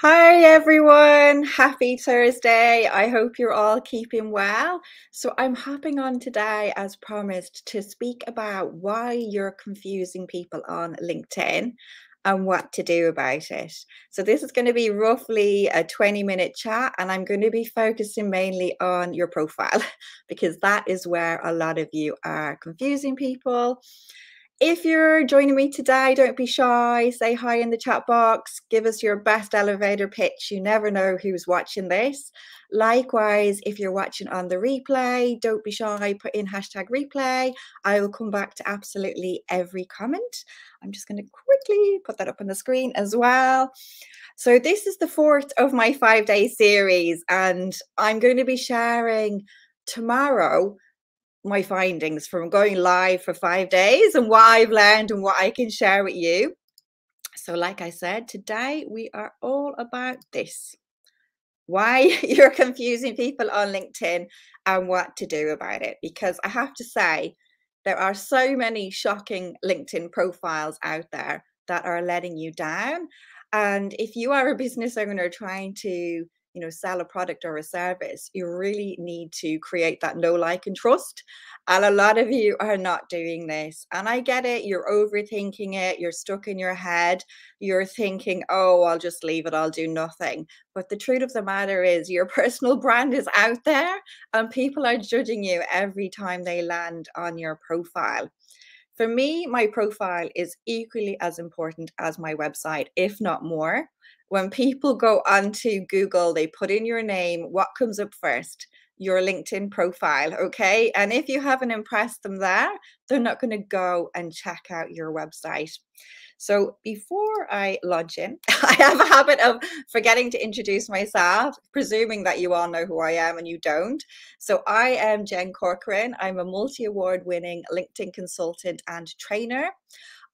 Hi everyone, happy Thursday. I hope you're all keeping well. So, I'm hopping on today, as promised, to speak about why you're confusing people on LinkedIn and what to do about it. So, this is going to be roughly a 20-minute chat, and I'm going to be focusing mainly on your profile because that is where a lot of you are confusing people. If you're joining me today, don't be shy. Say hi in the chat box. Give us your best elevator pitch. You never know who's watching this. Likewise, if you're watching on the replay, don't be shy. Put in hashtag replay. I will come back to absolutely every comment. I'm just going to quickly put that up on the screen as well. So, this is the fourth of my 5-day series, and I'm going to be sharing tomorrow my findings from going live for 5 days and what I've learned and what I can share with you. So, like I said, today we are all about this: why you're confusing people on LinkedIn and what to do about it. Because I have to say, there are so many shocking LinkedIn profiles out there that are letting you down. And if you are a business owner trying to sell a product or a service, you really need to create that know, like, and trust. And a lot of you are not doing this. And I get it, you're overthinking it, you're stuck in your head, you're thinking, oh, I'll just leave it, I'll do nothing. But the truth of the matter is, your personal brand is out there and people are judging you every time they land on your profile. For me, my profile is equally as important as my website, if not more. When people go onto Google, they put in your name, what comes up first? Your LinkedIn profile, okay? And if you haven't impressed them there, they're not going to go and check out your website. So before I launch in, I have a habit of forgetting to introduce myself, presuming that you all know who I am and you don't. So I am Jen Corcoran. I'm a multi-award winning LinkedIn consultant and trainer.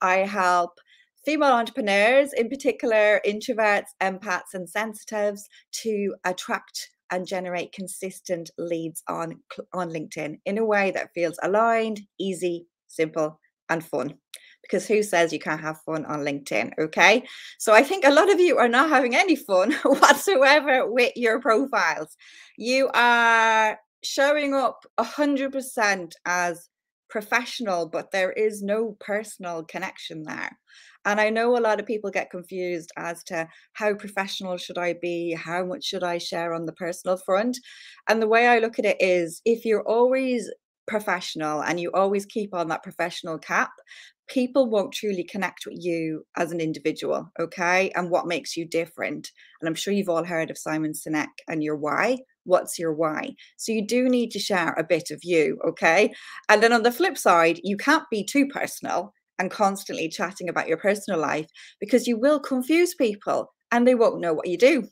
I help female entrepreneurs, in particular introverts, empaths, and sensitives, to attract and generate consistent leads on LinkedIn in a way that feels aligned, easy, simple, and fun. Because who says you can't have fun on LinkedIn? Okay. So I think a lot of you are not having any fun whatsoever with your profiles. You are showing up 100% as professional, but there is no personal connection there. And I know a lot of people get confused as to how professional should I be? How much should I share on the personal front? And the way I look at it is, if you're always professional and you always keep on that professional cap, people won't truly connect with you as an individual, okay? And what makes you different. And I'm sure you've all heard of Simon Sinek and your why. What's your why? So you do need to share a bit of you, okay? And then on the flip side, you can't be too personal and constantly chatting about your personal life, because you will confuse people and they won't know what you do.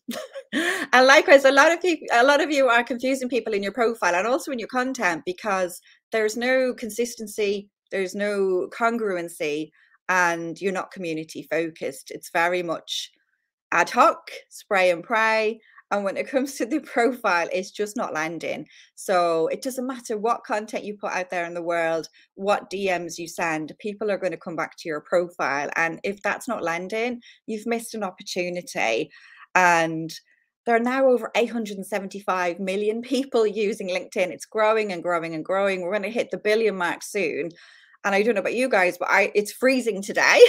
And likewise, a lot of you are confusing people in your profile and also in your content, because there's no consistency, there's no congruency, and you're not community focused. It's very much ad hoc, spray and pray. And when it comes to the profile, it's just not landing. So it doesn't matter what content you put out there in the world, what DMs you send, people are going to come back to your profile. And if that's not landing, you've missed an opportunity. And there are now over 875 million people using LinkedIn. It's growing and growing and growing. We're going to hit the billion mark soon. And I don't know about you guys, but it's freezing today.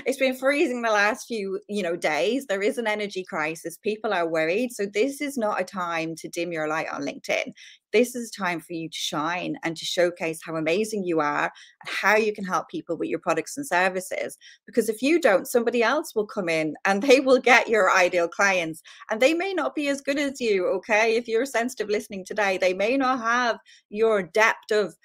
It's been freezing the last few, days. There is an energy crisis. People are worried. So this is not a time to dim your light on LinkedIn. This is time for you to shine and to showcase how amazing you are and how you can help people with your products and services. Because if you don't, somebody else will come in and they will get your ideal clients, and they may not be as good as you. Okay. If you're sensitive listening today, they may not have your depth of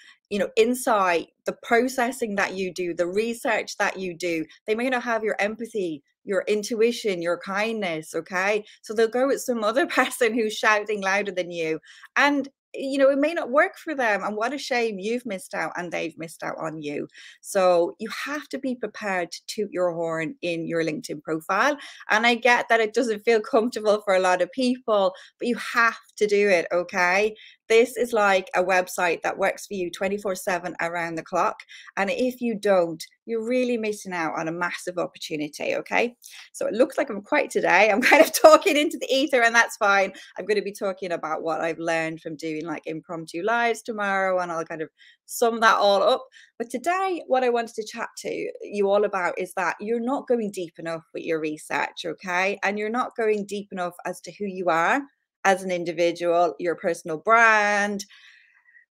insight, the processing that you do, the research that you do. They may not have your empathy, your intuition, your kindness. Okay. So they'll go with some other person who's shouting louder than you. And it may not work for them. And what a shame, you've missed out and they've missed out on you. So you have to be prepared to toot your horn in your LinkedIn profile. And I get that it doesn't feel comfortable for a lot of people, but you have to do it. Okay. This is like a website that works for you 24/7 around the clock. And if you don't, you're really missing out on a massive opportunity. Okay. So it looks like I'm quiet today. I'm kind of talking into the ether, and that's fine. I'm going to be talking about what I've learned from doing like impromptu lives tomorrow, and I'll kind of sum that all up. But today, what I wanted to chat to you all about is that you're not going deep enough with your research, okay? And you're not going deep enough as to who you are as an individual, your personal brand,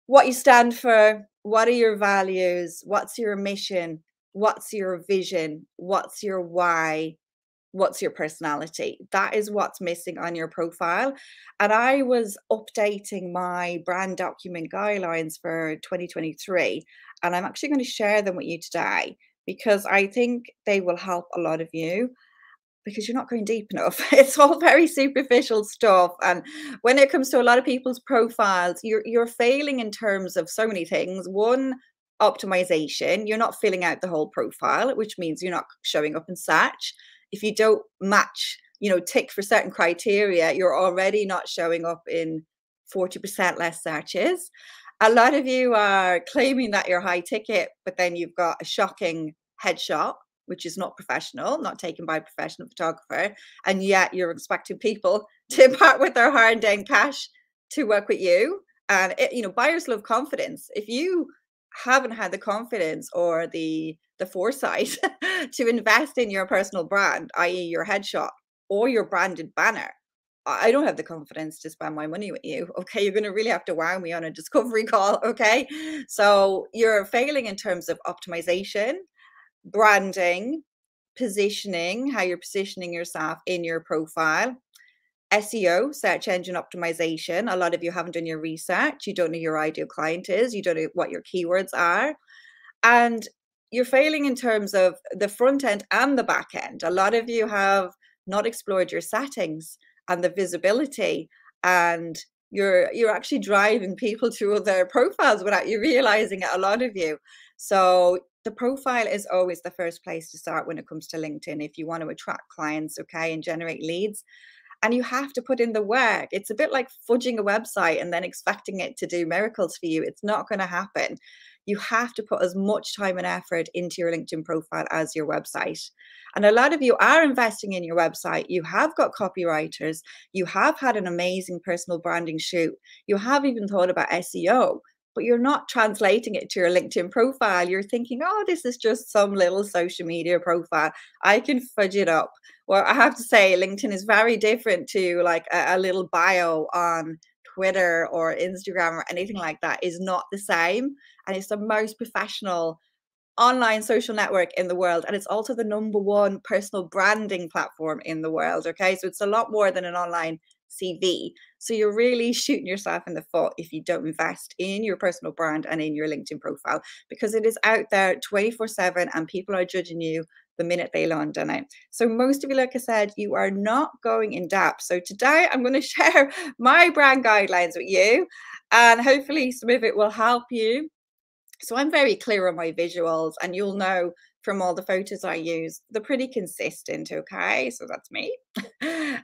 what you stand for, what are your values, what's your mission, what's your vision, what's your why, what's your personality. That is what's missing on your profile. And I was updating my brand document guidelines for 2023, and I'm actually going to share them with you today because I think they will help a lot of you, because you're not going deep enough. It's all very superficial stuff. And when it comes to a lot of people's profiles, you're failing in terms of so many things. One, optimization. You're not filling out the whole profile, which means you're not showing up in search. If you don't match, tick for certain criteria, you're already not showing up in 40% less searches. A lot of you are claiming that you're high ticket, but then you've got a shocking headshot, which is not professional, not taken by a professional photographer, and yet you're expecting people to part with their hard-earned cash to work with you. And buyers love confidence. If you haven't had the confidence or the foresight to invest in your personal brand, i.e., your headshot or your branded banner, I don't have the confidence to spend my money with you. Okay, you're going to really have to wow me on a discovery call. Okay, so you're failing in terms of optimization, branding, positioning, how you're positioning yourself in your profile, SEO, search engine optimization. A lot of you haven't done your research. You don't know who your ideal client is. You don't know what your keywords are. And you're failing in terms of the front end and the back end. A lot of you have not explored your settings and the visibility, and you're actually driving people to other profiles without you realizing it, a lot of you. So the profile is always the first place to start when it comes to LinkedIn if you want to attract clients, okay, and generate leads. And you have to put in the work. It's a bit like fudging a website and then expecting it to do miracles for you. It's not going to happen. You have to put as much time and effort into your LinkedIn profile as your website. And a lot of you are investing in your website. You have got copywriters. You have had an amazing personal branding shoot. You have even thought about SEO, but you're not translating it to your LinkedIn profile. You're thinking, oh, this is just some little social media profile. I can fudge it up. Well, I have to say, LinkedIn is very different to like a little bio on Twitter or Instagram or anything like that. Is not the same. And it's the most professional online social network in the world. And it's also the #1 personal branding platform in the world. Okay. So it's a lot more than an online CV. So you're really shooting yourself in the foot if you don't invest in your personal brand and in your LinkedIn profile, because it is out there 24/7 and people are judging you the minute they land on it. So most of you, like I said, you are not going in depth. So today I'm going to share my brand guidelines with you, and hopefully some of it will help you. So I'm very clear on my visuals, and you'll know from all the photos I use, they're pretty consistent. Okay, so that's me.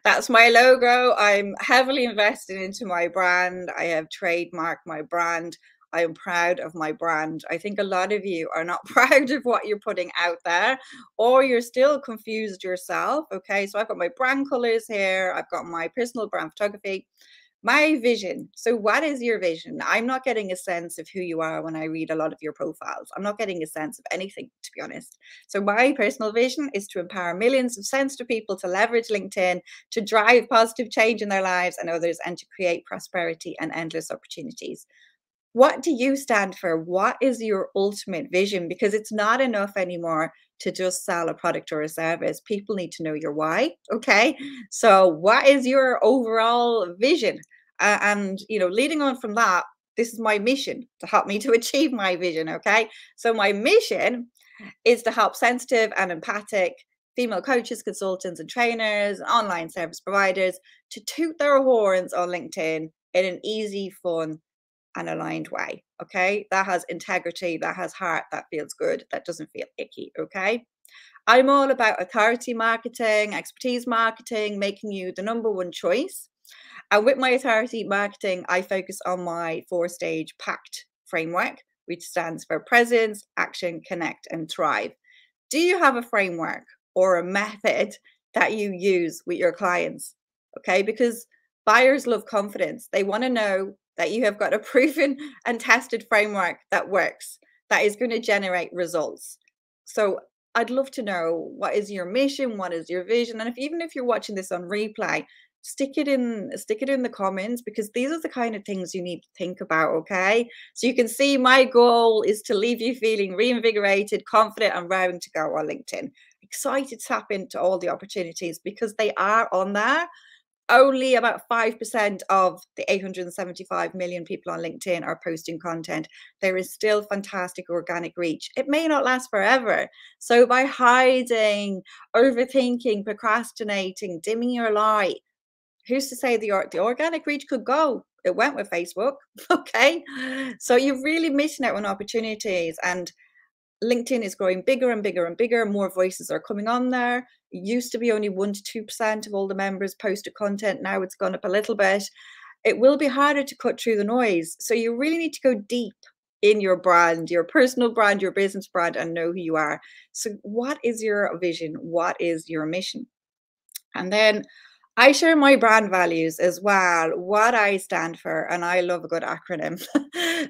That's my logo. I'm heavily invested into my brand. I have trademarked my brand. I am proud of my brand. I think a lot of you are not proud of what you're putting out there, or you're still confused yourself. Okay, so I've got my brand colors here. I've got my personal brand photography. My vision. So, what is your vision? I'm not getting a sense of who you are when I read a lot of your profiles. I'm not getting a sense of anything, to be honest. So, my personal vision is to empower millions of sensitive people to leverage LinkedIn to drive positive change in their lives and others, and to create prosperity and endless opportunities. What do you stand for? What is your ultimate vision? Because it's not enough anymore to just sell a product or a service. People need to know your why. Okay. So, what is your overall vision? And, leading on from that, this is my mission to help me to achieve my vision. Okay. So, my mission is to help sensitive and empathic female coaches, consultants, and trainers, online service providers to toot their horns on LinkedIn in an easy, fun, and aligned way. Okay. That has integrity, that has heart, that feels good, that doesn't feel icky. Okay. I'm all about authority marketing, expertise marketing, making you the #1 choice. And with my authority marketing, I focus on my 4-stage PACT framework, which stands for presence, action, connect, and thrive. Do you have a framework or a method that you use with your clients? Okay, because buyers love confidence. They want to know that you have got a proven and tested framework that works, that is going to generate results. So I'd love to know, what is your mission? What is your vision? And even if you're watching this on replay, stick it in the comments, because these are the kind of things you need to think about. Okay, so you can see my goal is to leave you feeling reinvigorated, confident, and raring to go on LinkedIn, excited to tap into all the opportunities, because they are on there. Only about 5% of the 875 million people on LinkedIn are posting content. There is still fantastic organic reach. It may not last forever. So by hiding, overthinking, procrastinating, dimming your light, who's to say the organic reach could go? It went with Facebook. Okay. So you're really missing out on opportunities. And LinkedIn is growing bigger and bigger and bigger. More voices are coming on there. It used to be only 1 to 2% of all the members posted content. Now it's gone up a little bit. It will be harder to cut through the noise. So you really need to go deep in your brand, your personal brand, your business brand, and know who you are. So what is your vision? What is your mission? And then I share my brand values as well, what I stand for, and I love a good acronym.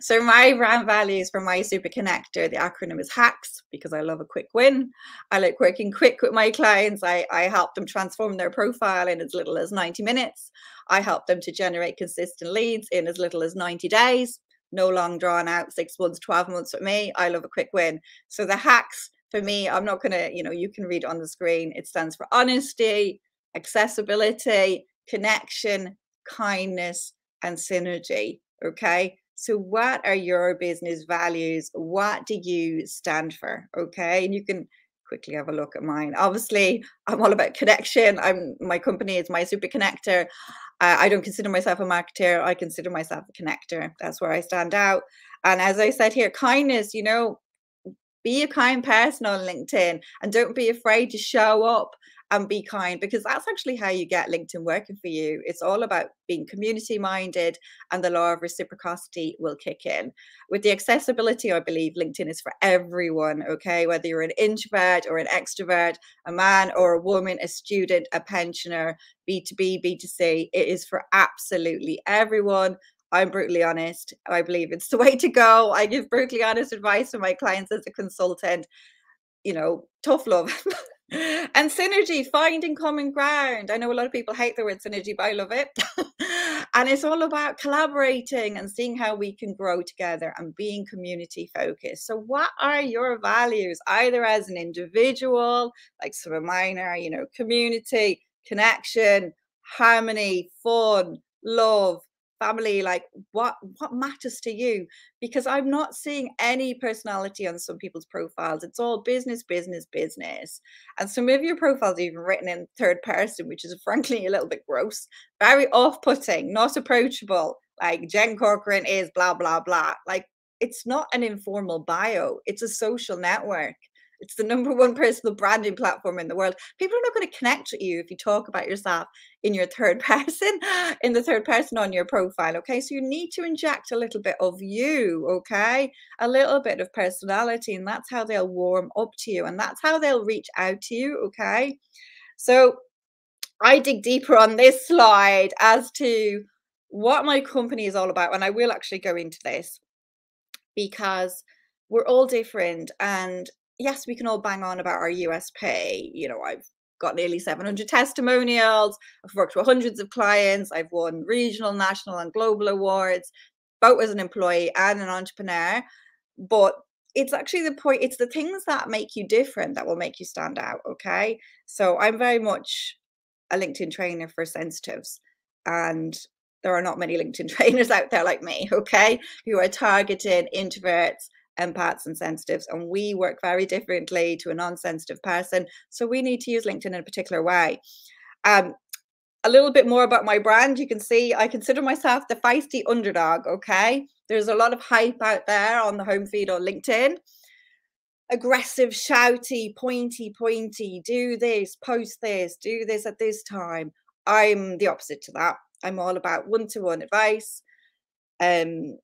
So my brand values for my Super Connector, the acronym is HACS, because I love a quick win. I like working quick with my clients. I help them transform their profile in as little as 90 minutes. I help them to generate consistent leads in as little as 90 days. No long drawn out 6 months, 12 months with me. I love a quick win. So the HACS for me, I'm not going to, you can read it on the screen. It stands for honesty, accessibility, connection, kindness, and synergy. Okay. So, what are your business values? What do you stand for? Okay. And you can quickly have a look at mine. Obviously, I'm all about connection. My company is my Super Connector. I don't consider myself a marketer. I consider myself a connector. That's where I stand out. And as I said here, kindness, be a kind person on LinkedIn, and don't be afraid to show up and be kind, because that's actually how you get LinkedIn working for you. It's all about being community minded, and the law of reciprocity will kick in. With the accessibility, I believe LinkedIn is for everyone, okay? Whether you're an introvert or an extrovert, a man or a woman, a student, a pensioner, B2B, B2C, it is for absolutely everyone. I'm brutally honest. I believe it's the way to go. I give brutally honest advice to my clients as a consultant. Tough love. And synergy, finding common ground. I know a lot of people hate the word synergy, but I love it. And it's all about collaborating and seeing how we can grow together and being community focused. So what are your values, either as an individual, like some of mine are, community, connection, harmony, fun, love, family, like what matters to you? Because I'm not seeing any personality on some people's profiles. It's all business, business, business. And some of your profiles are even written in third person, which is frankly a little bit gross, very off-putting, not approachable. Like Jen Corcoran is blah, blah, blah. Like, it's not an informal bio, it's a social network. It's the #1 personal branding platform in the world. People are not going to connect with you if you talk about yourself in your third person, in the third person on your profile. Okay. So you need to inject a little bit of you. Okay. A little bit of personality. And that's how they'll warm up to you. And that's how they'll reach out to you. Okay. So I dig deeper on this slide as to what my company is all about. And I will actually go into this, because we're all different. And yes, we can all bang on about our USP. I've got nearly 700 testimonials. I've worked with hundreds of clients. I've won regional, national, and global awards, both as an employee and an entrepreneur. But it's actually the point, it's the things that make you different that will make you stand out. Okay. So I'm very much a LinkedIn trainer for sensitives. And there are not many LinkedIn trainers out there like me, okay, who are targeted introverts, empaths, and sensitives. And we work very differently to a non-sensitive person. So we need to use LinkedIn in a particular way. A little bit more about my brand. You can see I consider myself the feisty underdog, okay? There's a lot of hype out there on the home feed on LinkedIn. Aggressive, shouty, pointy, do this, post this, do this at this time. I'm the opposite to that. I'm all about one-to-one advice, um,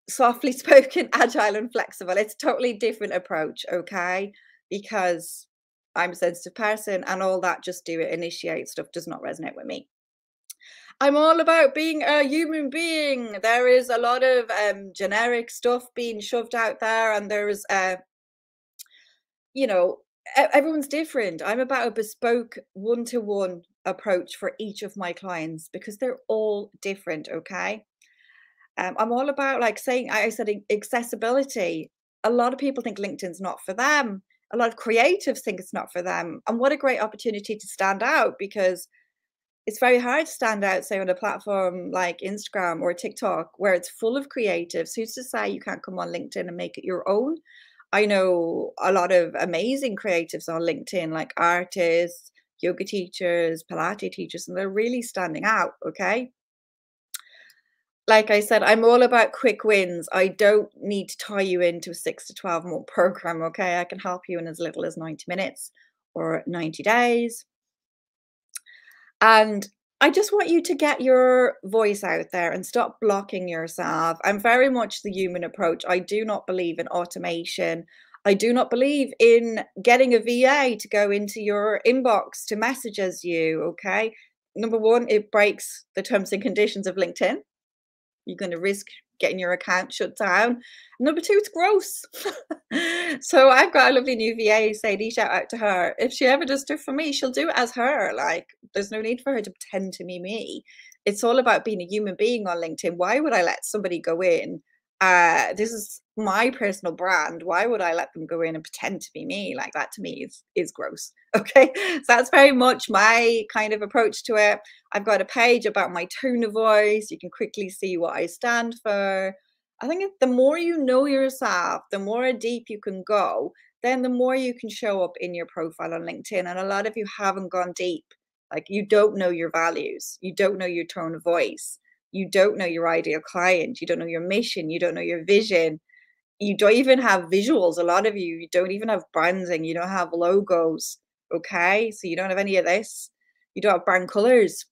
softly spoken, agile and flexible. It's a totally different approach, okay? Because I'm a sensitive person and all that just do it, initiate stuff does not resonate with me. I'm all about being a human being. There is a lot of generic stuff being shoved out there, and there's, you know, everyone's different. I'm about a bespoke one-to-one approach for each of my clients because they're all different, okay? I'm all about like saying, I said accessibility. A lot of people think LinkedIn's not for them. A lot of creatives think it's not for them. And what a great opportunity to stand out because it's very hard to stand out, say, on a platform like Instagram or TikTok, where it's full of creatives. Who's to say you can't come on LinkedIn and make it your own? I know a lot of amazing creatives on LinkedIn, like artists, yoga teachers, Pilates teachers, and they're really standing out. Okay. Like I said, I'm all about quick wins. I don't need to tie you into a 6 to 12 month program. Okay. I can help you in as little as 90 minutes or 90 days. And I just want you to get your voice out there and stop blocking yourself. I'm very much the human approach. I do not believe in automation. I do not believe in getting a VA to go into your inbox to messages you. Okay. Number one, it breaks the terms and conditions of LinkedIn. You're going to risk getting your account shut down. Number two, it's gross. So I've got a lovely new VA, Sadie, shout out to her. If she ever does stuff for me, she'll do it as her. Like, there's no need for her to pretend to be me. It's all about being a human being on LinkedIn. Why would I let somebody go in? This is my personal brand. Why would I let them go in and pretend to be me? Like that to me is gross. Okay. So that's very much my kind of approach to it. I've got a page about my tone of voice. You can quickly see what I stand for. I think the more you know yourself, the more deep you can go, then the more you can show up in your profile on LinkedIn. And a lot of you haven't gone deep. Like you don't know your values, you don't know your tone of voice, you don't know your ideal client, you don't know your mission, you don't know your vision, you don't even have visuals. A lot of you don't even have branding, you don't have logos. Okay, so you don't have any of this. You don't have brand colors.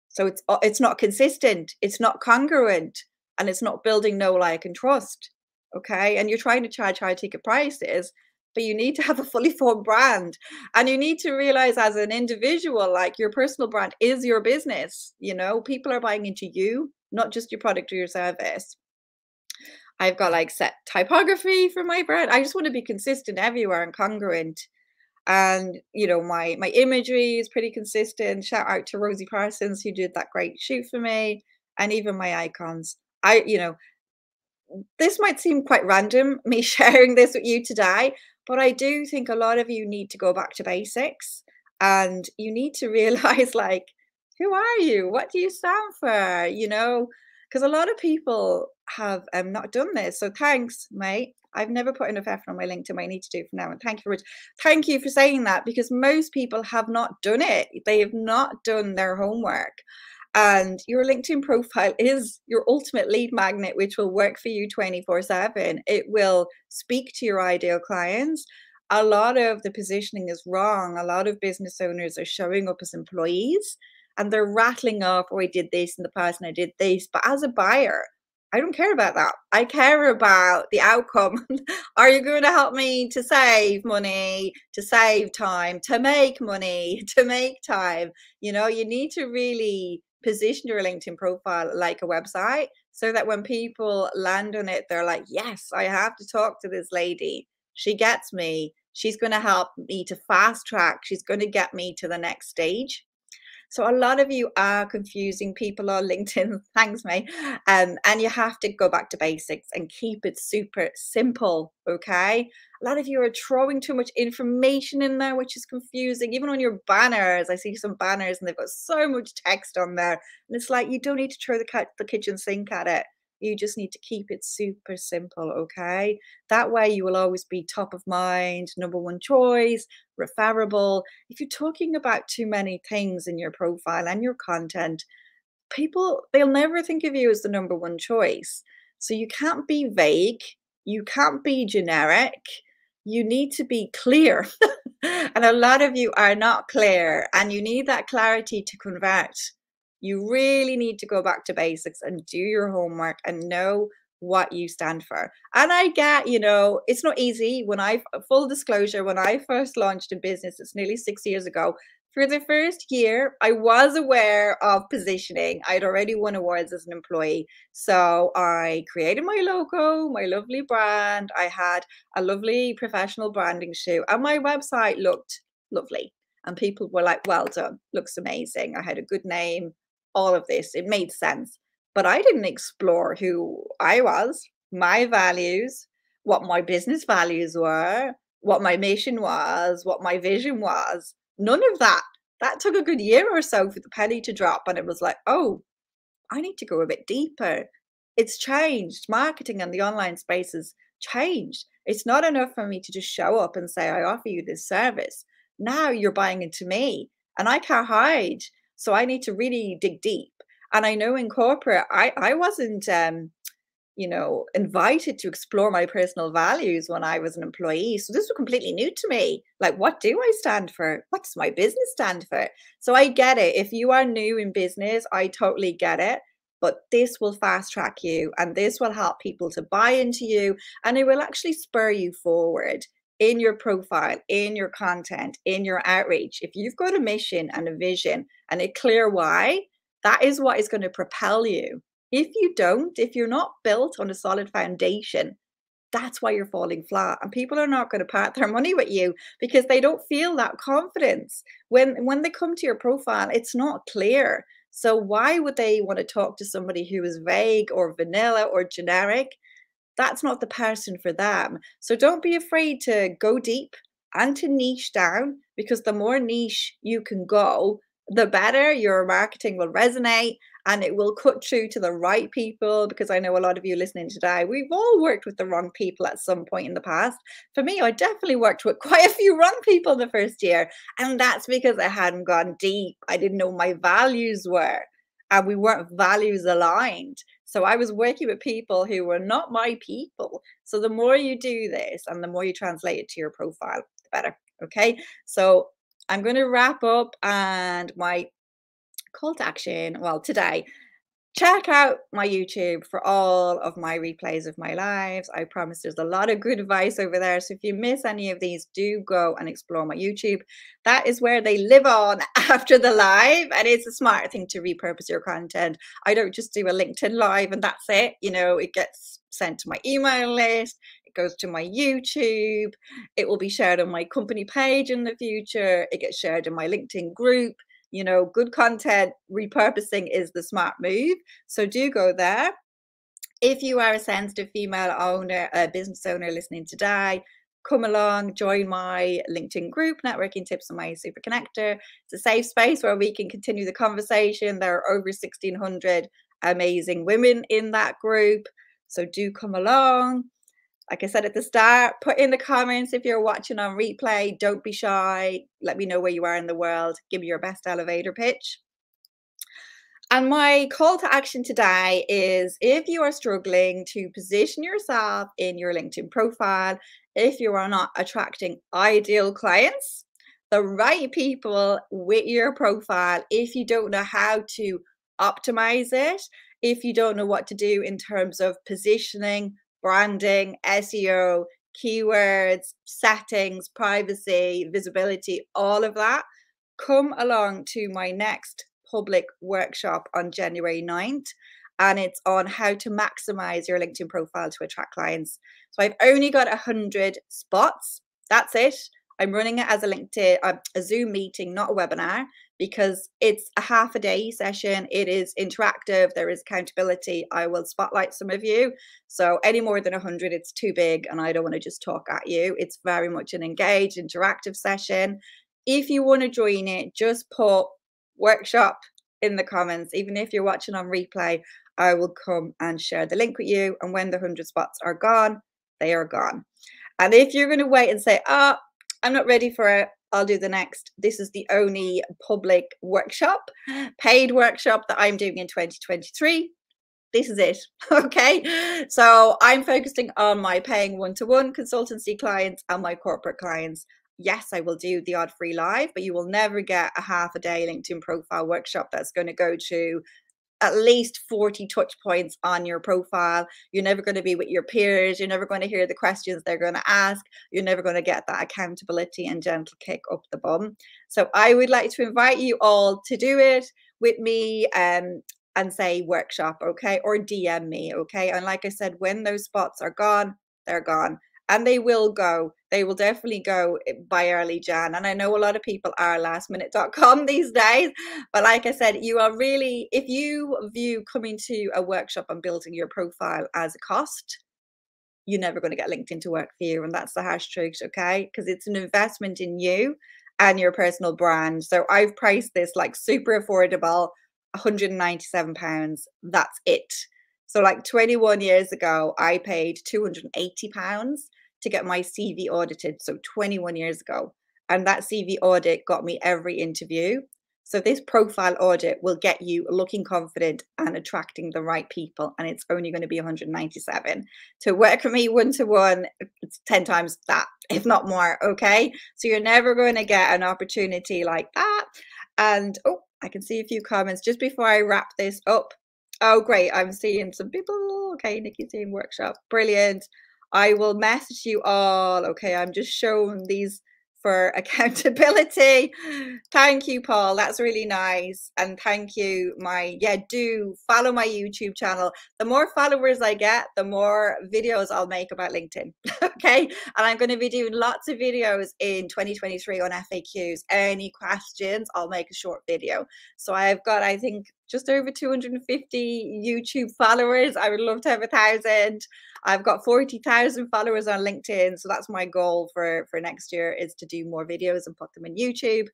So it's not consistent, it's not congruent, and it's not building know, like, and trust. Okay. And you're trying to charge high ticket prices, but you need to have a fully formed brand. And you need to realize as an individual, like your personal brand is your business. You know, people are buying into you, not just your product or your service. I've got like set typography for my brand. I just want to be consistent everywhere and congruent. And you know, my imagery is pretty consistent. Shout out to Rosie Parsons who did that great shoot for me, and even my icons. You know, this might seem quite random, me sharing this with you today, but I do think a lot of you need to go back to basics and you need to realize, like, who are you? What do you stand for? You know, because a lot of people have not done this. So thanks, mate. I've never put enough effort on my LinkedIn. I need to do for now. And thank you for thank you for saying that because most people have not done it. They have not done their homework. And your LinkedIn profile is your ultimate lead magnet, which will work for you 24/7. It will speak to your ideal clients. A lot of the positioning is wrong. A lot of business owners are showing up as employees and they're rattling off, oh, I did this in the past and I did this. But as a buyer, I don't care about that. I care about the outcome. Are you going to help me to save money, to save time, to make money, to make time? You know, you need to really position your LinkedIn profile like a website so that when people land on it, they're like, yes, I have to talk to this lady. She gets me. She's going to help me to fast track. She's going to get me to the next stage. So a lot of you are confusing people on LinkedIn. Thanks, mate. And you have to go back to basics and keep it super simple. Okay. A lot of you are throwing too much information in there, which is confusing. Even on your banners, I see some banners and they've got so much text on there. And it's like, you don't need to throw the kitchen sink at it. You just need to keep it super simple. Okay. That way you will always be top of mind, number one choice, referable. If you're talking about too many things in your profile and your content, people, they'll never think of you as the number one choice. So you can't be vague, you can't be generic, you need to be clear. And a lot of you are not clear, and you need that clarity to convert. You really need to go back to basics and do your homework and know what you stand for. And I get, it's not easy. Full disclosure, when I first launched a business, it's nearly 6 years ago. For the first year, I was aware of positioning. I'd already won awards as an employee. So I created my logo, my lovely brand. I had a lovely professional branding shoot, and my website looked lovely. And people were like, well done, looks amazing. I had a good name, all of this. It made sense. But I didn't explore who I was, my values, what my business values were, what my mission was, what my vision was. None of that. That took a good year or so for the penny to drop. And it was like, oh, I need to go a bit deeper. It's changed. Marketing and the online space has changed. It's not enough for me to just show up and say, I offer you this service. Now you're buying into me and I can't hide. So I need to really dig deep. And I know in corporate, I wasn't invited to explore my personal values when I was an employee. So this was completely new to me. Like, what do I stand for? What does my business stand for? So I get it. If you are new in business, I totally get it. But this will fast track you and this will help people to buy into you, and it will actually spur you forward in your profile, in your content, in your outreach. If you've got a mission and a vision and a clear why, that is what is going to propel you. If you don't, if you're not built on a solid foundation, that's why you're falling flat. And people are not going to part their money with you because they don't feel that confidence. When they come to your profile, it's not clear. So why would they want to talk to somebody who is vague or vanilla or generic? That's not the person for them. So don't be afraid to go deep and to niche down, because the more niche you can go, the better your marketing will resonate and it will cut through to the right people. Because I know a lot of you listening today, we've all worked with the wrong people at some point in the past. For me, I definitely worked with quite a few wrong people the first year. And that's because I hadn't gone deep. I didn't know my values were, and we weren't values aligned. So I was working with people who were not my people. So the more you do this and the more you translate it to your profile, the better. Okay. So I'm going to wrap up, and my call to action, well, today, check out my YouTube for all of my replays of my lives. I promise there's a lot of good advice over there. So if you miss any of these, do go and explore my YouTube. That is where they live on after the live. And it's a smart thing to repurpose your content. I don't just do a LinkedIn live and that's it. It gets sent to my email list. It goes to my YouTube. It will be shared on my company page in the future. It gets shared in my LinkedIn group. Good content repurposing is the smart move. So do go there. If you are a sensitive female owner, a business owner listening today, come along, join my LinkedIn group, Networking Tips on My Super Connector. It's a safe space where we can continue the conversation. There are over 1,600 amazing women in that group. So do come along. Like I said at the start, put in the comments if you're watching on replay. Don't be shy. Let me know where you are in the world. Give me your best elevator pitch. And my call to action today is, if you are struggling to position yourself in your LinkedIn profile, if you are not attracting ideal clients, the right people with your profile, if you don't know how to optimize it, if you don't know what to do in terms of positioning, branding, SEO, keywords, settings, privacy, visibility, all of that, come along to my next public workshop on January 9th. And it's on how to maximize your LinkedIn profile to attract clients. So I've only got 100 spots. That's it. I'm running it as a Zoom meeting, not a webinar, because it's a half a day session. It is interactive. There is accountability. I will spotlight some of you. So any more than 100, it's too big and I don't want to just talk at you. It's very much an engaged, interactive session. If you want to join it, just put workshop in the comments. Even if you're watching on replay, I will come and share the link with you. And when the 100 spots are gone, they are gone. And if you're going to wait and say, oh, I'm not ready for it, I'll do the next. This is the only public workshop, paid workshop that I'm doing in 2023. This is it. Okay. So I'm focusing on my paying one-to-one consultancy clients and my corporate clients. yes, I will do the odd free live, but you will never get a half a day LinkedIn profile workshop that's going to go to at least 40 touch points on your profile. You're never going to be with your peers. You're never going to hear the questions they're going to ask. You're never going to get that accountability and gentle kick up the bum. So I would like to invite you all to do it with me, and say workshop, okay? Or DM me, okay? And like I said, when those spots are gone, they're gone. And they will go. They will definitely go by early Jan. And I know a lot of people are lastminute.com these days. But like I said, you are really, if you view coming to a workshop and building your profile as a cost, you're never going to get LinkedIn to work for you. And that's the hash truth, okay? Because it's an investment in you and your personal brand. So I've priced this like super affordable, £197. That's it. So like 21 years ago, I paid £280 to get my CV audited. So 21 years ago. And that CV audit got me every interview. So this profile audit will get you looking confident and attracting the right people. And it's only going to be 197. To work with me one-to-one, it's 10 times that, if not more. Okay. So you're never going to get an opportunity like that. And oh, I can see a few comments just before I wrap this up. Oh, great. I'm seeing some people. Okay, Nikki's saying workshop. Brilliant. I will message you all. Okay, I'm just showing these for accountability. Thank you, Paul. That's really nice. And thank you. Do follow my YouTube channel. The more followers I get, the more videos I'll make about LinkedIn. Okay. And I'm going to be doing lots of videos in 2023 on FAQs. Any questions, I'll make a short video. So I've got, I think, just over 250 YouTube followers. I would love to have 1,000. I've got 40,000 followers on LinkedIn. So that's my goal for next year, is to do more videos and put them in YouTube.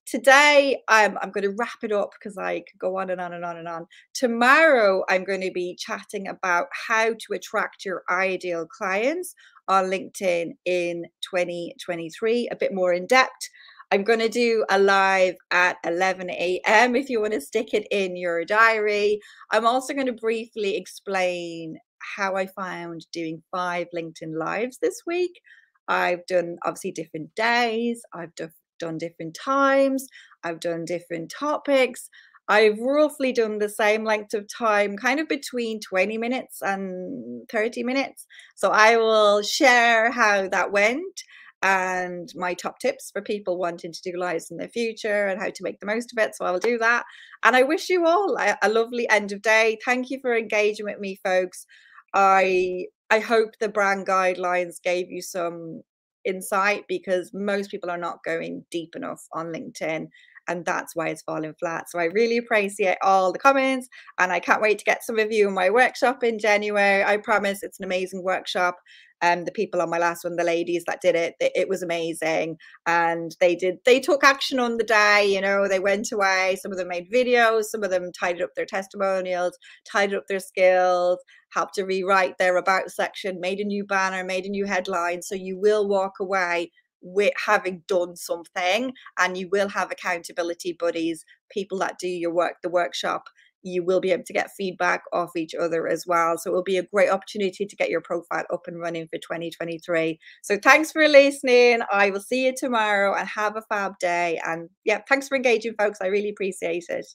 Today, I'm going to wrap it up because I could go on and on and on and on. Tomorrow, I'm going to be chatting about how to attract your ideal clients on LinkedIn in 2023, a bit more in depth. I'm going to do a live at 11 a.m. if you want to stick it in your diary. I'm also going to briefly explain how I found doing 5 LinkedIn lives this week. I've done obviously different days. I've done different times. I've done different topics. I've roughly done the same length of time, kind of between 20 minutes and 30 minutes. So I will share how that went and my top tips for people wanting to do lives in the future and how to make the most of it. So I'll do that. And I wish you all a lovely end of day. Thank you for engaging with me, folks. I hope the brand guidelines gave you some insight, because most people are not going deep enough on LinkedIn, and that's why it's falling flat. So I really appreciate all the comments, and I can't wait to get some of you in my workshop in January. I promise it's an amazing workshop. The people on my last one, the ladies that did it, it was amazing. And they took action on the day, you know, they went away. Some of them made videos, some of them tidied up their testimonials, tidied up their skills, helped to rewrite their about section, made a new banner, made a new headline. So you will walk away with having done something, and you will have accountability buddies, people that do your work, the workshop. You will be able to get feedback off each other as well. So it will be a great opportunity to get your profile up and running for 2023. So thanks for listening. I will see you tomorrow, and have a fab day. And yeah, thanks for engaging, folks. I really appreciate it.